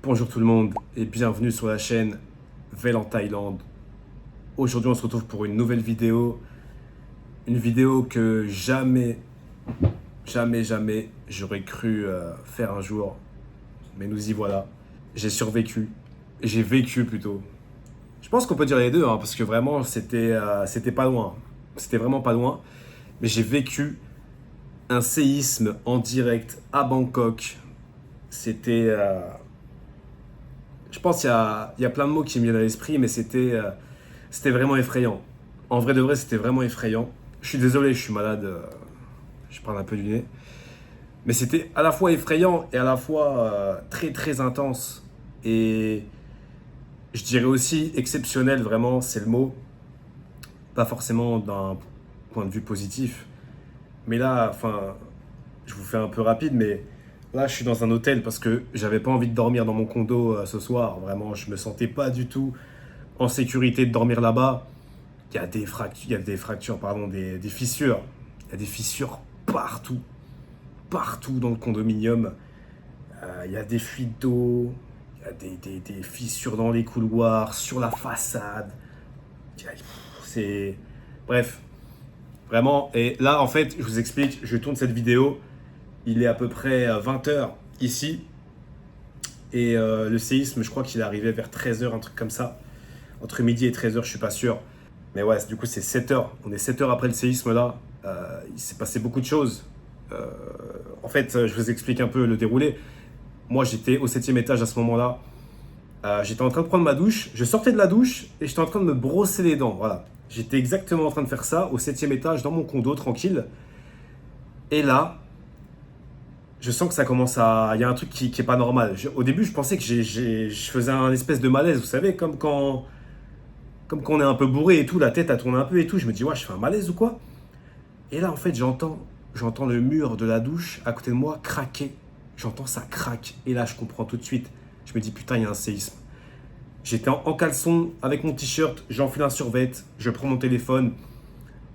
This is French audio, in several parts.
Bonjour tout le monde et bienvenue sur la chaîne Vel en Thaïlande. Aujourd'hui on se retrouve pour une nouvelle vidéo. Une vidéo que jamais j'aurais cru faire un jour. Mais nous y voilà. J'ai survécu. J'ai vécu plutôt. Je pense qu'on peut dire les deux parce que vraiment c'était pas loin. C'était vraiment pas loin. Mais j'ai vécu un séisme en direct à Bangkok. C'était... Je pense qu'il y a plein de mots qui me viennent à l'esprit, mais c'était vraiment effrayant. En vrai de vrai, c'était vraiment effrayant. Je suis désolé, je suis malade, je parle un peu du nez. Mais c'était à la fois effrayant et à la fois très très intense. Et je dirais aussi exceptionnel, vraiment, c'est le mot. Pas forcément d'un point de vue positif. Mais là, enfin, je vous fais un peu rapide, mais là, je suis dans un hôtel parce que j'avais pas envie de dormir dans mon condo ce soir. Vraiment, je me sentais pas du tout en sécurité de dormir là-bas. Il y a des fractures, pardon, des fissures. Il y a des fissures partout, partout dans le condominium. Il y a des fuites d'eau, il y a des fissures dans les couloirs, sur la façade. C'est... Bref, vraiment. Et là, en fait, je vous explique, je tourne cette vidéo. Il est à peu près 20h ici. Et le séisme, je crois qu'il est arrivé vers 13h, un truc comme ça. Entre midi et 13h, je suis pas sûr. Mais ouais, du coup, c'est 7h. On est 7h après le séisme là. Il s'est passé beaucoup de choses. En fait, je vous explique un peu le déroulé. Moi, j'étais au 7e étage à ce moment-là. J'étais en train de prendre ma douche. Je sortais de la douche et j'étais en train de me brosser les dents. Voilà. J'étais exactement en train de faire ça au 7e étage dans mon condo, tranquille. Et là, je sens que ça commence à... Il y a un truc qui est pas normal. Au début, je pensais que je faisais un espèce de malaise, vous savez, comme quand on est un peu bourré et tout, la tête a tourné un peu et tout. Je me dis, ouais, je fais un malaise ou quoi? Et là, en fait, j'entends le mur de la douche à côté de moi craquer. J'entends ça craque. Et là, je comprends tout de suite. Je me dis, putain, il y a un séisme. J'étais en caleçon avec mon t-shirt, j'enfile un survêt, je prends mon téléphone,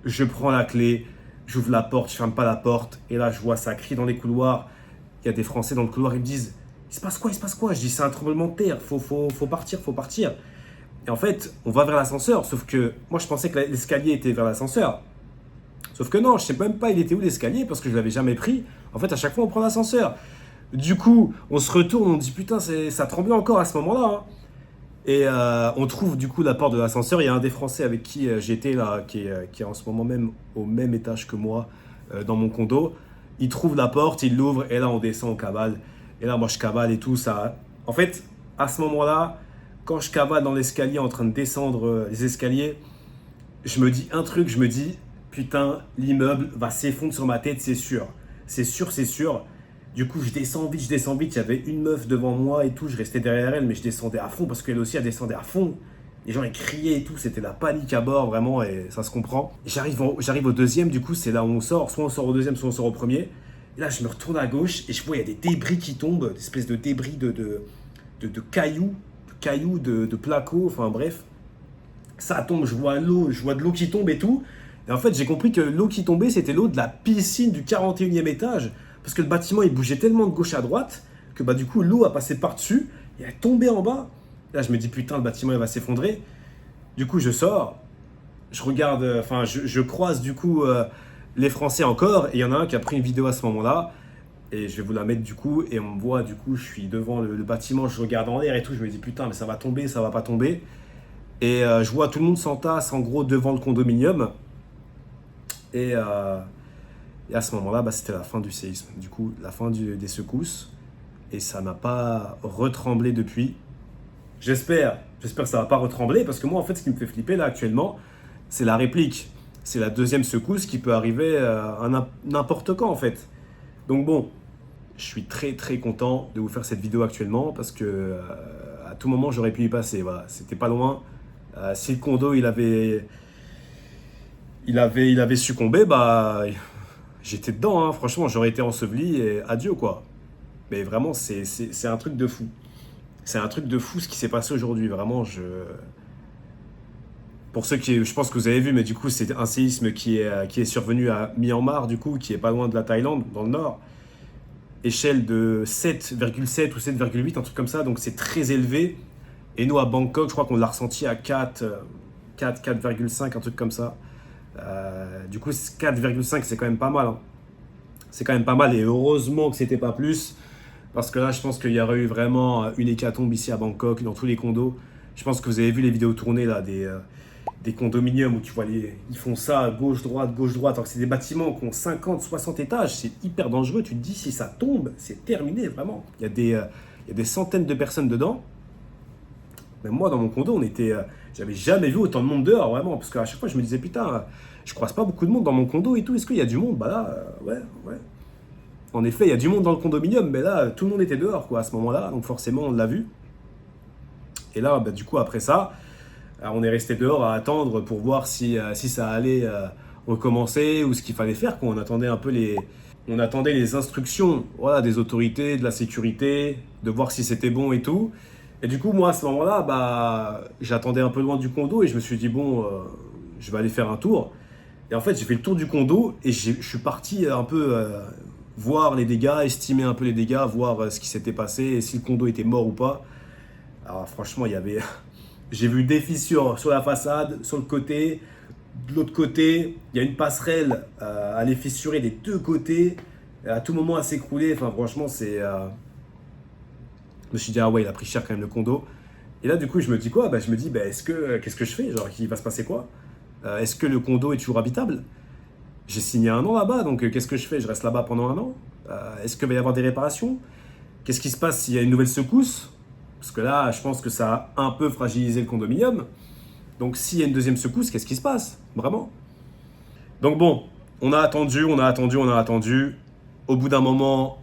je prends la clé, j'ouvre la porte, je ferme pas la porte. Et là, je vois ça crie dans les couloirs. Il y a des Français dans le couloir, ils me disent, il se passe quoi, il se passe quoi? Je dis, c'est un tremblement de terre, faut partir, faut partir. Et en fait, on va vers l'ascenseur, sauf que moi, je pensais que l'escalier était vers l'ascenseur. Sauf que non, je sais même pas il était où l'escalier parce que je l'avais jamais pris. En fait, à chaque fois, on prend l'ascenseur. Du coup, on se retourne, on dit putain, ça tremblait encore à ce moment-là. Et on trouve du coup la porte de l'ascenseur. Il y a un des Français avec qui j'étais là, qui est en ce moment même au même étage que moi dans mon condo. Il trouve la porte, il l'ouvre et là, on descend, on cavale. Et là, moi, je cavale et tout ça. En fait, à ce moment-là, quand je cavale dans l'escalier en train de descendre les escaliers, je me dis un truc, je me dis putain, l'immeuble va s'effondrer sur ma tête, c'est sûr. C'est sûr, c'est sûr. Du coup, je descends vite, je descends vite. Il y avait une meuf devant moi et tout. Je restais derrière elle, mais je descendais à fond parce qu'elle aussi, elle descendait à fond. Les gens, ils criaient et tout. C'était la panique à bord, vraiment, et ça se comprend. J'arrive au deuxième, du coup, c'est là où on sort. Soit on sort au deuxième, soit on sort au premier. Et là, je me retourne à gauche et je vois, il y a des débris qui tombent, des espèces de débris de cailloux, de placo, enfin bref. Ça tombe, je vois l'eau, je vois de l'eau qui tombe et tout. Et en fait, j'ai compris que l'eau qui tombait, c'était l'eau de la piscine du 41e étage. Parce que le bâtiment, il bougeait tellement de gauche à droite que bah, du coup, l'eau a passé par-dessus et elle est tombée en bas. Là, je me dis, putain, le bâtiment, il va s'effondrer. Du coup, je sors, je regarde, enfin, je croise du coup les Français encore. Et il y en a un qui a pris une vidéo à ce moment-là. Et je vais vous la mettre du coup. Et on me voit, du coup, je suis devant le bâtiment, je regarde en l'air et tout. Je me dis, putain, mais ça va tomber, ça va pas tomber. Et je vois tout le monde s'entasse en gros devant le condominium. Et à ce moment-là, bah, c'était la fin du séisme. Du coup, la fin des secousses. Et ça n'a pas retremblé depuis. J'espère que ça va pas retrembler. Parce que moi, en fait, ce qui me fait flipper là actuellement, c'est la réplique. C'est la deuxième secousse qui peut arriver à n'importe quand en fait. Donc bon, je suis très très content de vous faire cette vidéo actuellement parce que à tout moment j'aurais pu y passer. Voilà, c'était pas loin. Si le condo il avait succombé, bah j'étais dedans, hein. Franchement, j'aurais été enseveli et adieu quoi. Mais vraiment, c'est un truc de fou. C'est un truc de fou ce qui s'est passé aujourd'hui. Vraiment, pour ceux qui, je pense que vous avez vu, mais du coup, c'est un séisme qui est survenu à Myanmar, du coup, qui est pas loin de la Thaïlande, dans le nord. échelle de 7,7 ou 7,8, un truc comme ça, donc c'est très élevé. Et nous, à Bangkok, je crois qu'on l'a ressenti à 4,5, un truc comme ça. Du coup, 4,5, c'est quand même pas mal, hein. C'est quand même pas mal, et heureusement que c'était pas plus, parce que là, je pense qu'il y aurait eu vraiment une hécatombe ici à Bangkok, dans tous les condos. Je pense que vous avez vu les vidéos tournées là, des condominiums où tu vois, ils font ça gauche-droite, alors que c'est des bâtiments qui ont 50, 60 étages, c'est hyper dangereux. Tu te dis, si ça tombe, c'est terminé, vraiment. Il y a des centaines de personnes dedans. Même moi, dans mon condo, j'avais jamais vu autant de monde dehors, vraiment, parce qu'à chaque fois, je me disais, putain, je croise pas beaucoup de monde dans mon condo et tout, est-ce qu'il y a du monde? Bah là, ouais. En effet, il y a du monde dans le condominium, mais là, tout le monde était dehors, quoi, à ce moment-là, donc forcément, on l'a vu. Et là, bah, du coup, après ça, on est resté dehors à attendre pour voir si ça allait recommencer ou ce qu'il fallait faire, quoi. On attendait les instructions, voilà, des autorités, de la sécurité, de voir si c'était bon et tout. Et du coup, moi, à ce moment-là, bah, j'attendais un peu loin du condo et je me suis dit, bon, je vais aller faire un tour. Et en fait, j'ai fait le tour du condo et je suis parti un peu voir les dégâts, estimer un peu les dégâts, voir ce qui s'était passé et si le condo était mort ou pas. Alors franchement, j'ai vu des fissures sur la façade, sur le côté. De l'autre côté, il y a une passerelle, elle est fissurée des deux côtés. À tout moment, elle s'écrouler. Enfin, franchement, je me suis dit, ah ouais, il a pris cher quand même le condo. Et là, du coup, je me dis quoi? Bah, je me dis, bah, qu'est-ce que je fais? Genre, il va se passer quoi? Est-ce que le condo est toujours habitable? J'ai signé 1 an là-bas, donc qu'est-ce que je fais? Je reste là-bas pendant 1 an? Est-ce qu'il va y avoir des réparations? Qu'est-ce qui se passe s'il y a une nouvelle secousse? Parce que là, je pense que ça a un peu fragilisé le condominium. Donc, s'il y a une deuxième secousse, qu'est-ce qui se passe? Vraiment? Donc bon, on a attendu. Au bout d'un moment,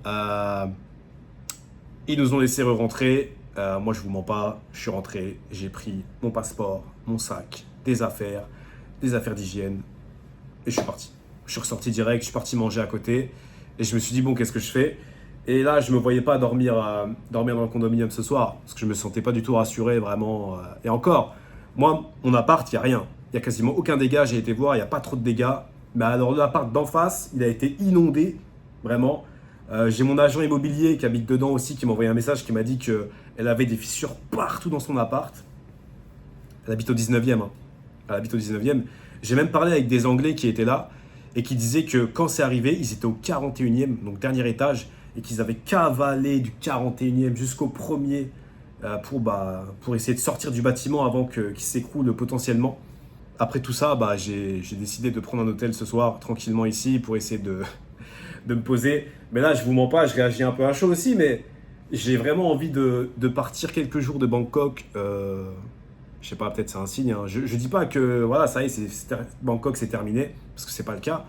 ils nous ont laissé re-rentrer. Moi, je vous mens pas, je suis rentré, j'ai pris mon passeport, mon sac, des affaires d'hygiène, et je suis parti. Je suis ressorti direct, je suis parti manger à côté, et je me suis dit, bon, qu'est-ce que je fais? Et là, je me voyais pas dormir dans le condominium ce soir, parce que je me sentais pas du tout rassuré, vraiment. Et encore, moi, mon appart, il n'y a rien. Il n'y a quasiment aucun dégât, j'ai été voir, il n'y a pas trop de dégâts. Mais alors, l'appart d'en face, il a été inondé, vraiment. J'ai mon agent immobilier qui habite dedans aussi, qui m'a envoyé un message qui m'a dit qu'elle avait des fissures partout dans son appart. Elle habite au 19e. Hein. Elle habite au 19e. J'ai même parlé avec des Anglais qui étaient là et qui disaient que quand c'est arrivé, ils étaient au 41e, donc dernier étage, et qu'ils avaient cavalé du 41e jusqu'au premier pour essayer de sortir du bâtiment avant qu'il s'écroule potentiellement. Après tout ça, bah, j'ai décidé de prendre un hôtel ce soir, tranquillement ici, pour essayer de me poser. Mais là, je vous mens pas, je réagis un peu à chaud aussi, mais j'ai vraiment envie de partir quelques jours de Bangkok. Je sais pas, peut-être c'est un signe. Hein. Je dis pas que voilà, ça y est, Bangkok c'est terminé, parce que c'est pas le cas.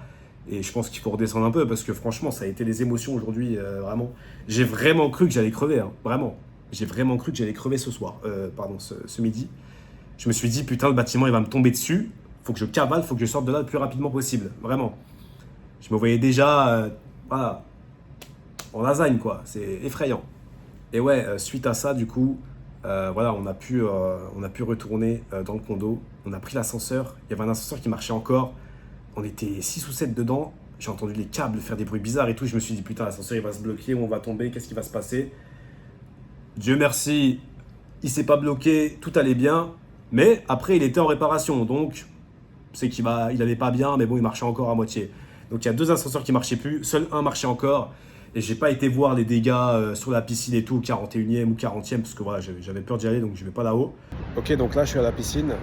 Et je pense qu'il faut redescendre un peu, parce que franchement, ça a été les émotions aujourd'hui, vraiment. J'ai vraiment cru que j'allais crever, hein, vraiment. J'ai vraiment cru que j'allais crever ce soir, ce midi. Je me suis dit, putain, le bâtiment, il va me tomber dessus. Faut que je cavale, faut que je sorte de là le plus rapidement possible, vraiment. Je me voyais déjà, voilà, en lasagne, quoi. C'est effrayant. Et ouais, suite à ça, du coup, voilà, on a pu retourner dans le condo. On a pris l'ascenseur. Il y avait un ascenseur qui marchait encore. On était 6 ou 7 dedans. J'ai entendu les câbles faire des bruits bizarres et tout. Je me suis dit, putain, l'ascenseur, il va se bloquer, on va tomber. Qu'est-ce qui va se passer? Dieu merci, il s'est pas bloqué, tout allait bien. Mais après, il était en réparation. Donc, c'est qu'il allait pas bien, mais bon, il marchait encore à moitié. Donc, il y a 2 ascenseurs qui marchaient plus. Seul un marchait encore. Et j'ai pas été voir les dégâts sur la piscine et tout, au 41e ou 40e, parce que voilà, j'avais peur d'y aller, donc je vais pas là-haut. Ok, donc là, je suis à la piscine.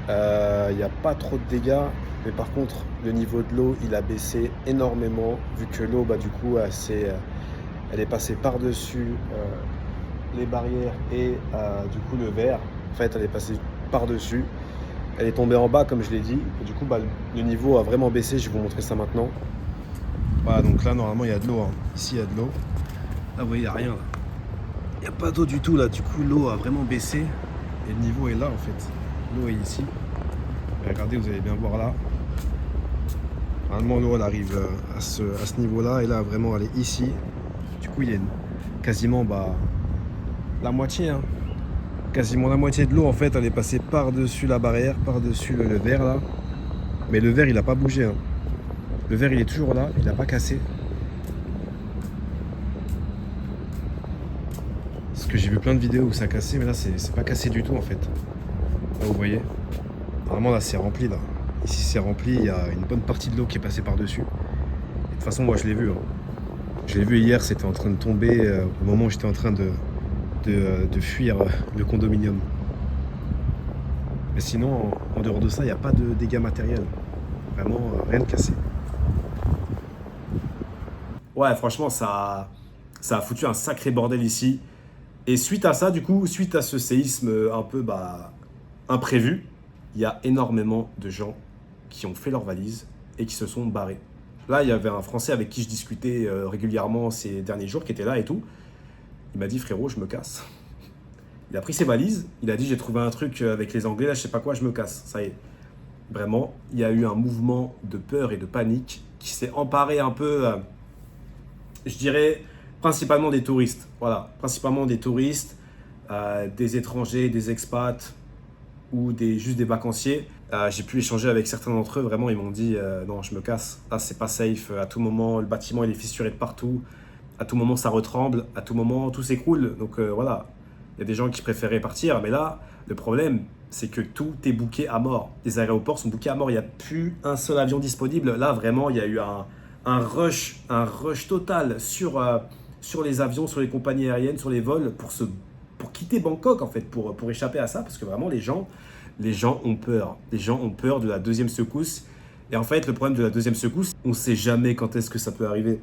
Il n'y a pas trop de dégâts, mais par contre, le niveau de l'eau, il a baissé énormément, vu que l'eau, bah, du coup, elle est passée par-dessus les barrières et du coup, le verre. En fait, elle est passée par-dessus. Elle est tombée en bas, comme je l'ai dit. Et du coup, bah, le niveau a vraiment baissé. Je vais vous montrer ça maintenant. Voilà, donc là, normalement, il y a de l'eau. Hein. Ici, il y a de l'eau. Là, vous voyez, il n'y a rien. Là. Il n'y a pas d'eau du tout, là. Du coup, l'eau a vraiment baissé. Et le niveau est là, en fait. L'eau est ici. Et regardez, vous allez bien voir là. Normalement, l'eau, elle arrive à ce niveau-là. Et là, vraiment, elle est ici. Du coup, il y a quasiment la moitié. Hein. Quasiment la moitié de l'eau, en fait, elle est passée par-dessus la barrière, par-dessus le verre, là. Mais le verre, il n'a pas bougé. Hein. Le verre, il est toujours là, il n'a pas cassé. que j'ai vu plein de vidéos où ça cassait, mais là c'est pas cassé du tout en fait. Là vous voyez. Normalement là c'est rempli là. Ici c'est rempli, il y a une bonne partie de l'eau qui est passée par-dessus. Et de toute façon moi je l'ai vu. Hein. Je l'ai vu hier, c'était en train de tomber au moment où j'étais en train de fuir le condominium. Mais sinon, en dehors de ça, il n'y a pas de dégâts matériels. Vraiment, rien de cassé. Ouais, franchement, ça a foutu un sacré bordel ici. Et suite à ça, du coup, suite à ce séisme un peu imprévu, il y a énormément de gens qui ont fait leurs valises et qui se sont barrés. Là, il y avait un Français avec qui je discutais régulièrement ces derniers jours qui était là et tout. Il m'a dit, frérot, je me casse. Il a pris ses valises, il a dit, j'ai trouvé un truc avec les Anglais, là, je sais pas quoi, je me casse. Ça y est. Vraiment, il y a eu un mouvement de peur et de panique qui s'est emparé un peu, je dirais, principalement des touristes. Voilà, principalement des touristes, des étrangers, des expats ou juste des vacanciers. J'ai pu échanger avec certains d'entre eux, vraiment, ils m'ont dit non, je me casse, là, c'est pas safe, à tout moment, le bâtiment, il est fissuré de partout, à tout moment, ça retremble, à tout moment, tout s'écroule. Donc voilà, il y a des gens qui préféraient partir, mais là, le problème, c'est que tout est booké à mort. Les aéroports sont bookés à mort, il n'y a plus un seul avion disponible. Là, vraiment, il y a eu un rush total sur les avions, sur les compagnies aériennes, sur les vols, pour quitter Bangkok, en fait, pour échapper à ça, parce que vraiment, les gens ont peur. Les gens ont peur de la deuxième secousse. Et en fait, le problème de la deuxième secousse, on ne sait jamais quand est-ce que ça peut arriver.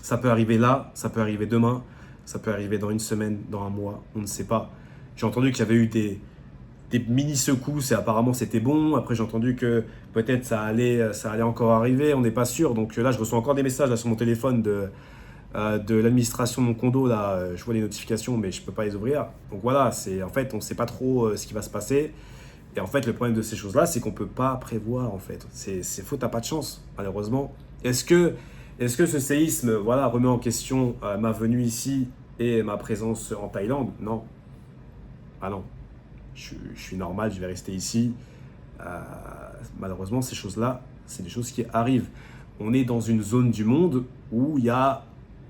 Ça peut arriver là, ça peut arriver demain, ça peut arriver dans une semaine, dans un mois, on ne sait pas. J'ai entendu qu'il y avait eu des mini-secousses et apparemment c'était bon. Après j'ai entendu que peut-être ça allait encore arriver, on n'est pas sûr. Donc là je reçois encore des messages là, sur mon téléphone de l'administration de mon condo. Là, je vois les notifications mais je ne peux pas les ouvrir. Donc voilà, en fait on ne sait pas trop ce qui va se passer. Et en fait le problème de ces choses-là c'est qu'on ne peut pas prévoir en fait. C'est faute à pas de chance malheureusement. Est-ce que ce séisme remet en question ma venue ici et ma présence en Thaïlande? Non. Ah non. Je suis normal, je vais rester ici. Malheureusement, ces choses-là, c'est des choses qui arrivent. On est dans une zone du monde où il y a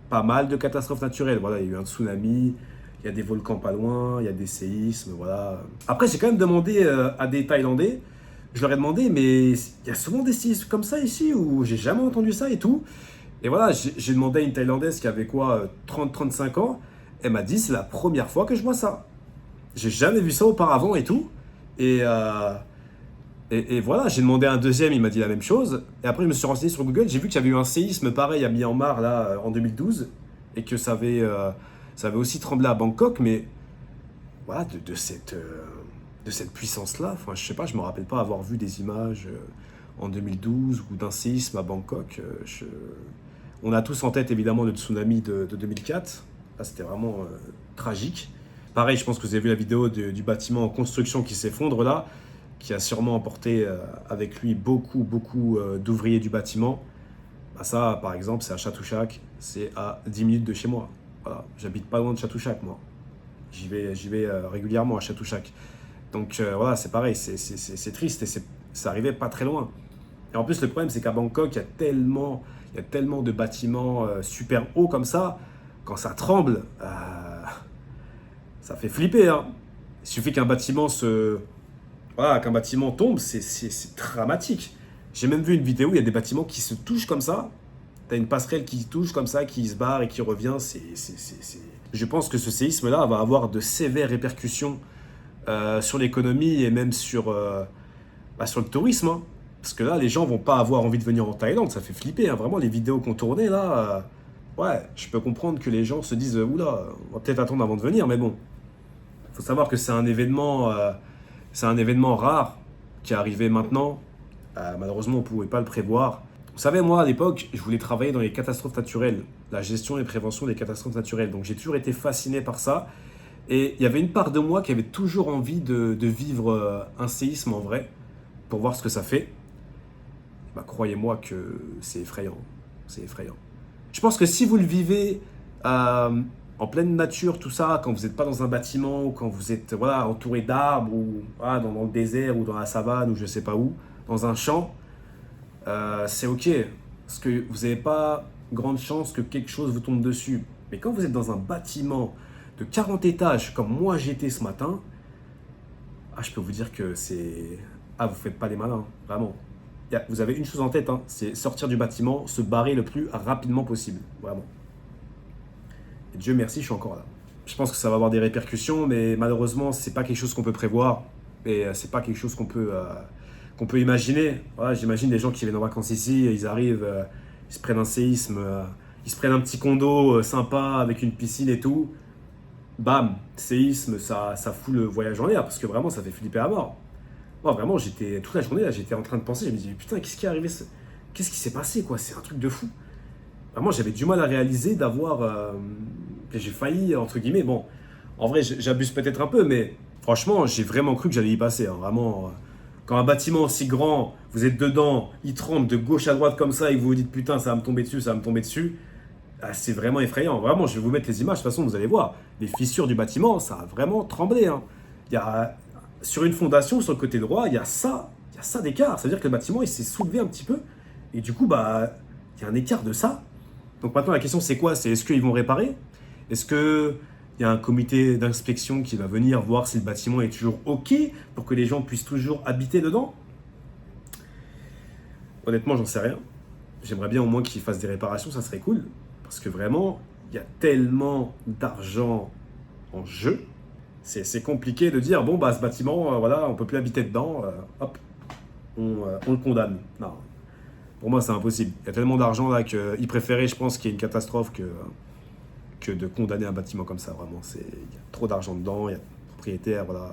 pas mal de catastrophes naturelles. Voilà, il y a eu un tsunami, il y a des volcans pas loin, il y a des séismes, voilà. Après, j'ai quand même demandé à des Thaïlandais, je leur ai demandé, mais il y a souvent des séismes comme ça ici, ou j'ai jamais entendu ça et tout. Et voilà, j'ai demandé à une Thaïlandaise qui avait quoi, 30-35 ans, elle m'a dit, c'est la première fois que je vois ça. J'ai jamais vu ça auparavant et tout. Et voilà, j'ai demandé à un deuxième, il m'a dit la même chose. Et après, je me suis renseigné sur Google, j'ai vu qu'il y avait eu un séisme pareil à Myanmar là, en 2012 et que ça avait aussi tremblé à Bangkok. Mais voilà, de cette puissance-là, enfin, je sais pas, je me rappelle pas avoir vu des images en 2012 ou d'un séisme à Bangkok. On a tous en tête évidemment le tsunami de 2004. Là, c'était vraiment tragique. Pareil, je pense que vous avez vu la vidéo du bâtiment en construction qui s'effondre là, qui a sûrement emporté avec lui beaucoup d'ouvriers du bâtiment. Bah ça, par exemple, c'est à Chatuchak, c'est à 10 minutes de chez moi. Voilà, j'habite pas loin de Chatuchak, moi. J'y vais régulièrement à Chatuchak. Donc voilà, c'est pareil, c'est triste et ça arrivait pas très loin. Et en plus, le problème, c'est qu'à Bangkok, il y a tellement de bâtiments super hauts comme ça, quand ça tremble, ça fait flipper. Hein. Il suffit qu'un bâtiment tombe, c'est dramatique. J'ai même vu une vidéo où il y a des bâtiments qui se touchent comme ça. T'as une passerelle qui touche comme ça, qui se barre et qui revient. Je pense que ce séisme-là va avoir de sévères répercussions sur l'économie et même sur le tourisme. Hein. Parce que là, les gens vont pas avoir envie de venir en Thaïlande. Ça fait flipper. Hein. Vraiment, les vidéos qu'on tournait là, ouais, je peux comprendre que les gens se disent oula, on va peut-être attendre avant de venir, mais bon. Il faut savoir que c'est un événement rare qui est arrivé maintenant. Malheureusement, on ne pouvait pas le prévoir. Vous savez, moi, à l'époque, je voulais travailler dans les catastrophes naturelles, la gestion et prévention des catastrophes naturelles. Donc, j'ai toujours été fasciné par ça. Et il y avait une part de moi qui avait toujours envie de vivre un séisme en vrai, pour voir ce que ça fait. Bah, croyez-moi que c'est effrayant. C'est effrayant. Je pense que si vous le vivez en pleine nature, tout ça, quand vous n'êtes pas dans un bâtiment ou quand vous êtes entouré d'arbres ou dans le désert ou dans la savane ou je ne sais pas où, dans un champ, c'est ok. Parce que vous n'avez pas grande chance que quelque chose vous tombe dessus. Mais quand vous êtes dans un bâtiment de de 40 étages comme moi j'étais ce matin, je peux vous dire que c'est... vous faites pas les malins, vraiment. Vous avez une chose en tête, c'est sortir du bâtiment, se barrer le plus rapidement possible, vraiment. Et Dieu merci, je suis encore là. Je pense que ça va avoir des répercussions, mais malheureusement, c'est pas quelque chose qu'on peut prévoir. Et c'est pas quelque chose qu'on peut imaginer. Voilà, j'imagine des gens qui viennent en vacances ici, ils arrivent, ils se prennent un séisme, ils se prennent un petit condo sympa avec une piscine et tout. Bam, séisme, ça fout le voyage en l'air parce que vraiment ça fait flipper à mort. Moi vraiment, j'étais toute la journée là, j'étais en train de penser, je me disais putain, qu'est-ce qui est arrivé, qu'est-ce qui s'est passé quoi, c'est un truc de fou. Vraiment, j'avais du mal à réaliser d'avoir, j'ai failli entre guillemets. Bon, en vrai, j'abuse peut-être un peu, mais franchement, j'ai vraiment cru que j'allais y passer. Vraiment, quand un bâtiment aussi grand, vous êtes dedans, il tremble de gauche à droite comme ça, et vous vous dites putain, ça va me tomber dessus, ça va me tomber dessus. C'est vraiment effrayant. Vraiment, je vais vous mettre les images. De toute façon, vous allez voir. Les fissures du bâtiment, ça a vraiment tremblé. Il y a, sur une fondation, sur le côté droit, il y a ça d'écart. Ça veut dire que le bâtiment, il s'est soulevé un petit peu. Et du coup, il y a un écart de ça. Donc maintenant, la question, c'est quoi? C'est est-ce qu'ils vont réparer? Est-ce qu'il y a un comité d'inspection qui va venir voir si le bâtiment est toujours OK pour que les gens puissent toujours habiter dedans? Honnêtement, j'en sais rien. J'aimerais bien au moins qu'ils fassent des réparations, ça serait cool. Parce que vraiment, il y a tellement d'argent en jeu, c'est compliqué de dire, bon, ce bâtiment, voilà, on ne peut plus habiter dedans, hop, on le condamne. Non, pour moi, c'est impossible. Il y a tellement d'argent là qu'ils préféraient, je pense, qu'il y ait une catastrophe que de condamner un bâtiment comme ça. Vraiment, il y a trop d'argent dedans, il y a des propriétaires, voilà.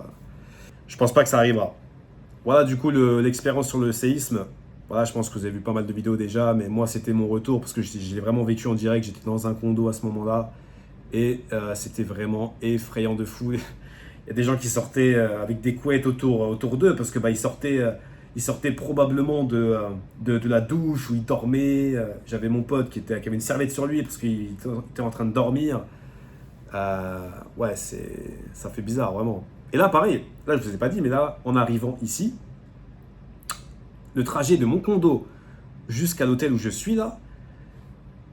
Je pense pas que ça arrivera. Voilà, du coup, l'expérience sur le séisme. Voilà, je pense que vous avez vu pas mal de vidéos déjà, mais moi, c'était mon retour parce que je l'ai vraiment vécu en direct. J'étais dans un condo à ce moment-là et c'était vraiment effrayant de fou. Il y a des gens qui sortaient avec des couettes autour d'eux parce que ils sortaient probablement de la douche où ils dormaient. J'avais mon pote qui avait une serviette sur lui parce qu'il était en train de dormir. Ouais, ça fait bizarre, vraiment. Et là, pareil, là, je ne vous ai pas dit, mais là, en arrivant ici, le trajet de mon condo jusqu'à l'hôtel où je suis là,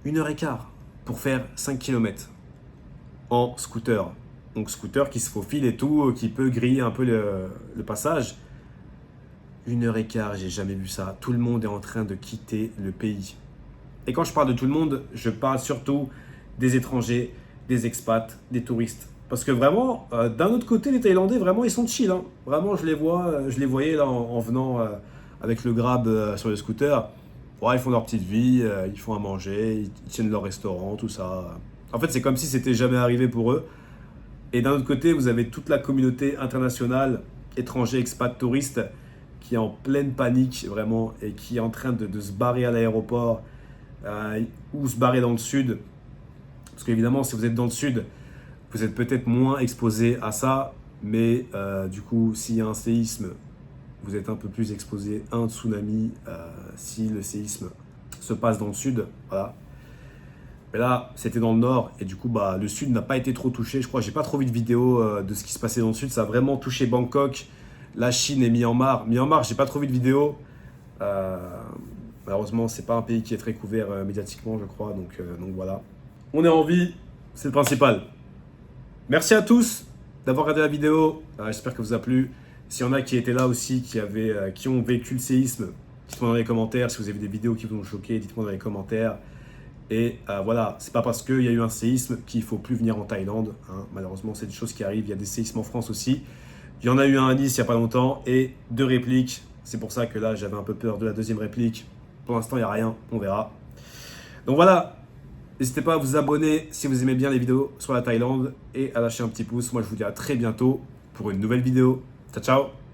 1h15 pour faire 5 km en scooter. Donc scooter qui se faufile et tout, qui peut griller un peu le passage. 1h15, j'ai jamais vu ça. Tout le monde est en train de quitter le pays. Et quand je parle de tout le monde, je parle surtout des étrangers, des expats, des touristes. Parce que vraiment, d'un autre côté, les Thaïlandais, vraiment, ils sont chill. Vraiment, je les voyais là en venant avec le Grab sur le scooter. Ouais, ils font leur petite vie, ils font à manger, ils tiennent leur restaurant, tout ça. En fait, c'est comme si c'était jamais arrivé pour eux. Et d'un autre côté, vous avez toute la communauté internationale, étrangers, expats, touristes, qui est en pleine panique, vraiment, et qui est en train de se barrer à l'aéroport ou se barrer dans le sud. Parce qu'évidemment, si vous êtes dans le sud, vous êtes peut-être moins exposé à ça, mais du coup, s'il y a un séisme, vous êtes un peu plus exposé à un tsunami si le séisme se passe dans le sud. Voilà. Mais là, c'était dans le nord et du coup, le sud n'a pas été trop touché. Je crois que j'ai pas trop vu de vidéos de ce qui se passait dans le sud. Ça a vraiment touché Bangkok, la Chine et Myanmar. Myanmar, j'ai pas trop vu de vidéos. Malheureusement, c'est pas un pays qui est très couvert médiatiquement, je crois. Donc voilà. On est en vie, c'est le principal. Merci à tous d'avoir regardé la vidéo. J'espère que vous a plu. S'il y en a qui étaient là aussi, qui ont vécu le séisme, dites-moi dans les commentaires. Si vous avez des vidéos qui vous ont choqué, dites-moi dans les commentaires. Et voilà, c'est pas parce qu'il y a eu un séisme qu'il faut plus venir en Thaïlande. Malheureusement, c'est des choses qui arrivent. Il y a des séismes en France aussi. Il y en a eu un à Nice il n'y a pas longtemps et 2 répliques. C'est pour ça que là, j'avais un peu peur de la deuxième réplique. Pour l'instant, il n'y a rien. On verra. Donc voilà. N'hésitez pas à vous abonner si vous aimez bien les vidéos sur la Thaïlande et à lâcher un petit pouce. Moi, je vous dis à très bientôt pour une nouvelle vidéo. Ciao, ciao!